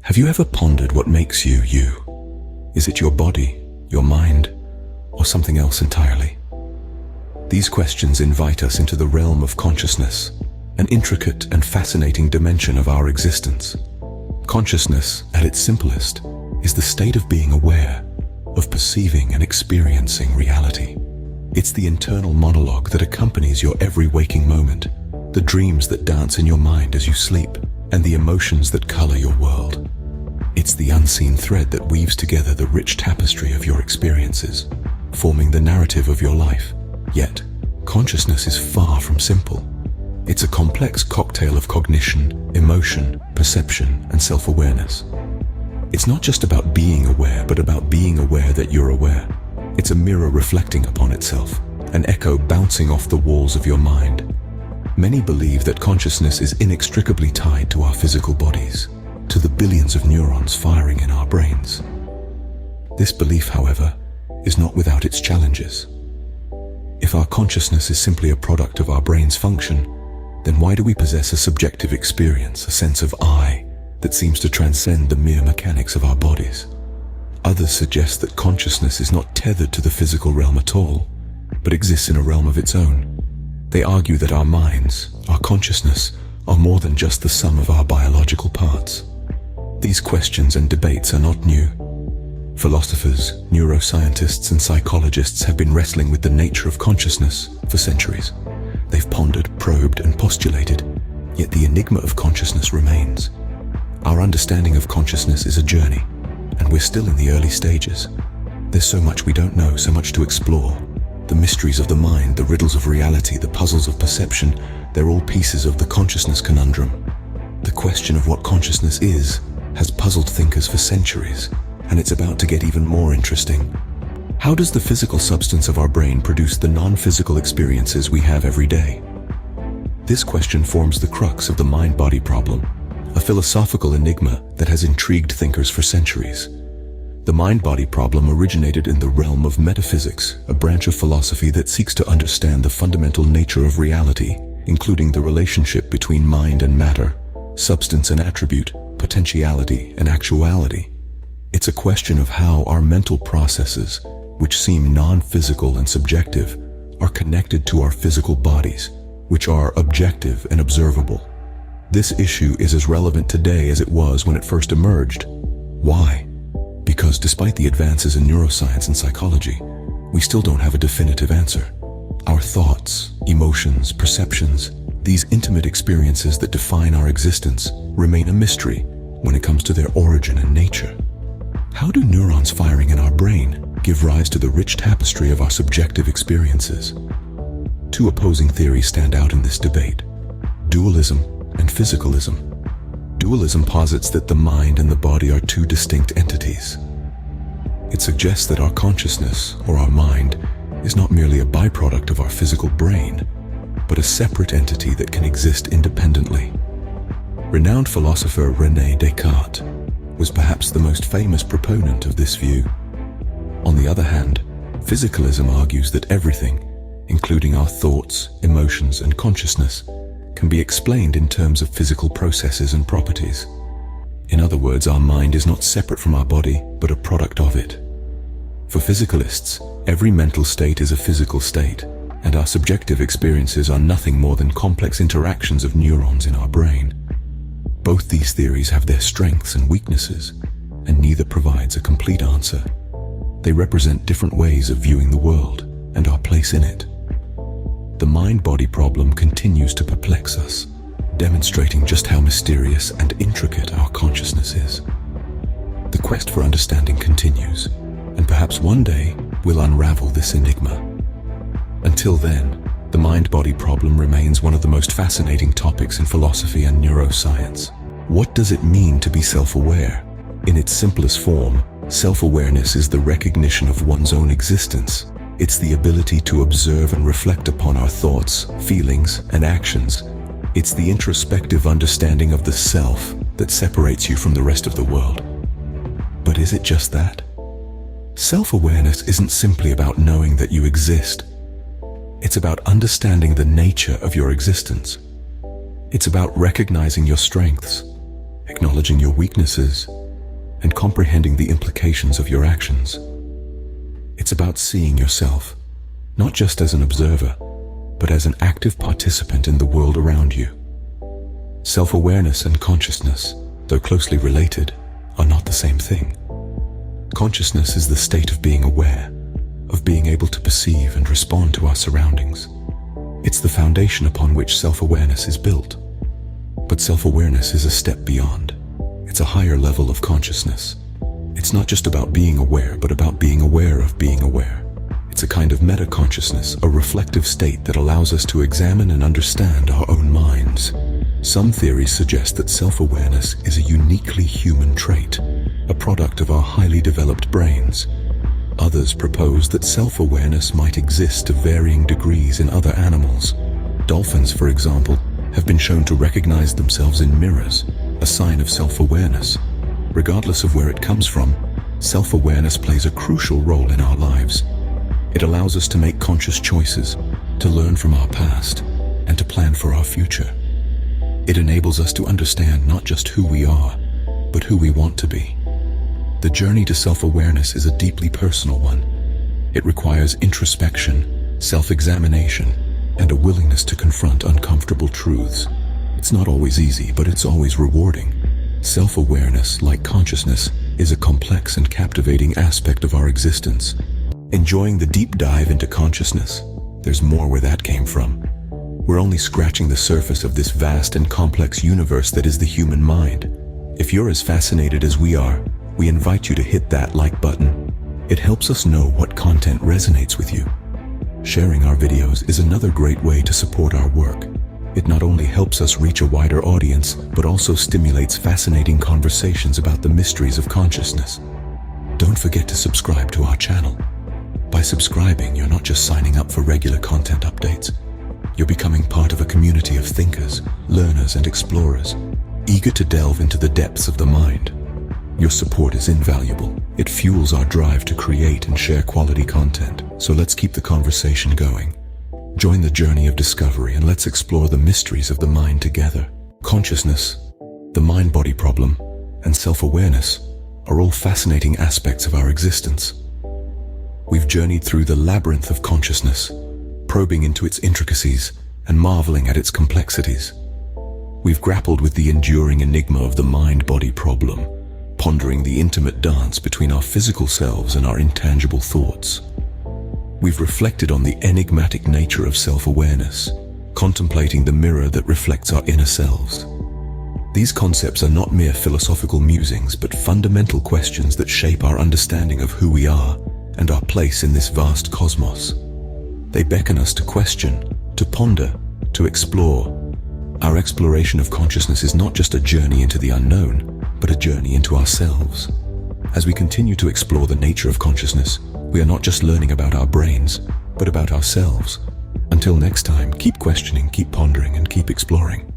Have you ever pondered what makes you you? Is it your body, your mind, or something else entirely? These questions invite us into the realm of consciousness, an intricate and fascinating dimension of our existence. Consciousness, at its simplest, is the state of being aware, of perceiving and experiencing reality. It's the internal monologue that accompanies your every waking moment, the dreams that dance in your mind as you sleep, and the emotions that color your world. It's the unseen thread that weaves together the rich tapestry of your experiences, forming the narrative of your life. Yet, consciousness is far from simple. It's a complex cocktail of cognition, emotion, perception, and self-awareness. It's not just about being aware, but about being aware that you're aware. It's a mirror reflecting upon itself, an echo bouncing off the walls of your mind. Many believe that consciousness is inextricably tied to our physical bodies, to the billions of neurons firing in our brains. This belief, however, is not without its challenges. If our consciousness is simply a product of our brain's function, then why do we possess a subjective experience, a sense of I, that seems to transcend the mere mechanics of our bodies? Others suggest that consciousness is not tethered to the physical realm at all, but exists in a realm of its own. They argue that our minds, our consciousness, are more than just the sum of our biological parts. These questions and debates are not new. Philosophers, neuroscientists, and psychologists have been wrestling with the nature of consciousness for centuries. They've pondered, probed, and postulated, yet the enigma of consciousness remains. Our understanding of consciousness is a journey, and we're still in the early stages. There's so much we don't know, so much to explore. The mysteries of the mind, the riddles of reality, the puzzles of perception, they're all pieces of the consciousness conundrum. The question of what consciousness is has puzzled thinkers for centuries, and it's about to get even more interesting. How does the physical substance of our brain produce the non-physical experiences we have every day? This question forms the crux of the mind-body problem, a philosophical enigma that has intrigued thinkers for centuries. The mind-body problem originated in the realm of metaphysics, a branch of philosophy that seeks to understand the fundamental nature of reality, including the relationship between mind and matter, substance and attribute, potentiality and actuality. It's a question of how our mental processes, which seem non-physical and subjective, are connected to our physical bodies, which are objective and observable. This issue is as relevant today as it was when it first emerged. Why? Because despite the advances in neuroscience and psychology, we still don't have a definitive answer. Our thoughts, emotions, perceptions, these intimate experiences that define our existence remain a mystery when it comes to their origin and nature. How do neurons firing in our brain give rise to the rich tapestry of our subjective experiences? Two opposing theories stand out in this debate: dualism and physicalism. Dualism posits that the mind and the body are two distinct entities. It suggests that our consciousness, or our mind, is not merely a byproduct of our physical brain, but a separate entity that can exist independently. Renowned philosopher René Descartes was perhaps the most famous proponent of this view. On the other hand, physicalism argues that everything, including our thoughts, emotions, and consciousness, can be explained in terms of physical processes and properties. In other words, our mind is not separate from our body, but a product of it. For physicalists, every mental state is a physical state, and our subjective experiences are nothing more than complex interactions of neurons in our brain. Both these theories have their strengths and weaknesses, and neither provides a complete answer. They represent different ways of viewing the world and our place in it. The mind-body problem continues to perplex us, demonstrating just how mysterious and intricate our consciousness is. The quest for understanding continues, and perhaps one day we'll unravel this enigma. Until then, the mind-body problem remains one of the most fascinating topics in philosophy and neuroscience. What does it mean to be self-aware? In its simplest form, self-awareness is the recognition of one's own existence. It's the ability to observe and reflect upon our thoughts, feelings, and actions. It's the introspective understanding of the self that separates you from the rest of the world. But is it just that? Self-awareness isn't simply about knowing that you exist. It's about understanding the nature of your existence. It's about recognizing your strengths, acknowledging your weaknesses, and comprehending the implications of your actions. It's about seeing yourself, not just as an observer, but as an active participant in the world around you. Self-awareness and consciousness, though closely related, are not the same thing. Consciousness is the state of being aware, of being able to perceive and respond to our surroundings. It's the foundation upon which self-awareness is built. But self-awareness is a step beyond. It's a higher level of consciousness. It's not just about being aware, but about being aware of being aware. It's a kind of meta-consciousness, a reflective state that allows us to examine and understand our own minds. Some theories suggest that self-awareness is a uniquely human trait, a product of our highly developed brains. Others propose that self-awareness might exist to varying degrees in other animals. Dolphins, for example, have been shown to recognize themselves in mirrors, a sign of self-awareness. Regardless of where it comes from, self-awareness plays a crucial role in our lives. It allows us to make conscious choices, to learn from our past, and to plan for our future. It enables us to understand not just who we are, but who we want to be. The journey to self-awareness is a deeply personal one. It requires introspection, self-examination, and a willingness to confront uncomfortable truths. It's not always easy, but it's always rewarding. Self-awareness, like consciousness, is a complex and captivating aspect of our existence. Enjoying the deep dive into consciousness, there's more where that came from. We're only scratching the surface of this vast and complex universe that is the human mind. If you're as fascinated as we are, we invite you to hit that like button. It helps us know what content resonates with you. Sharing our videos is another great way to support our work. It not only helps us reach a wider audience, but also stimulates fascinating conversations about the mysteries of consciousness. Don't forget to subscribe to our channel. By subscribing, you're not just signing up for regular content updates. You're becoming part of a community of thinkers, learners, and explorers, eager to delve into the depths of the mind. Your support is invaluable. It fuels our drive to create and share quality content. So let's keep the conversation going. Join the journey of discovery and let's explore the mysteries of the mind together. Consciousness, the mind-body problem, and self-awareness are all fascinating aspects of our existence. We've journeyed through the labyrinth of consciousness, probing into its intricacies and marveling at its complexities. We've grappled with the enduring enigma of the mind-body problem, pondering the intimate dance between our physical selves and our intangible thoughts. We've reflected on the enigmatic nature of self-awareness, contemplating the mirror that reflects our inner selves. These concepts are not mere philosophical musings, but fundamental questions that shape our understanding of who we are and our place in this vast cosmos. They beckon us to question, to ponder, to explore. Our exploration of consciousness is not just a journey into the unknown, but a journey into ourselves. As we continue to explore the nature of consciousness, we are not just learning about our brains, but about ourselves. Until next time, keep questioning, keep pondering, and keep exploring.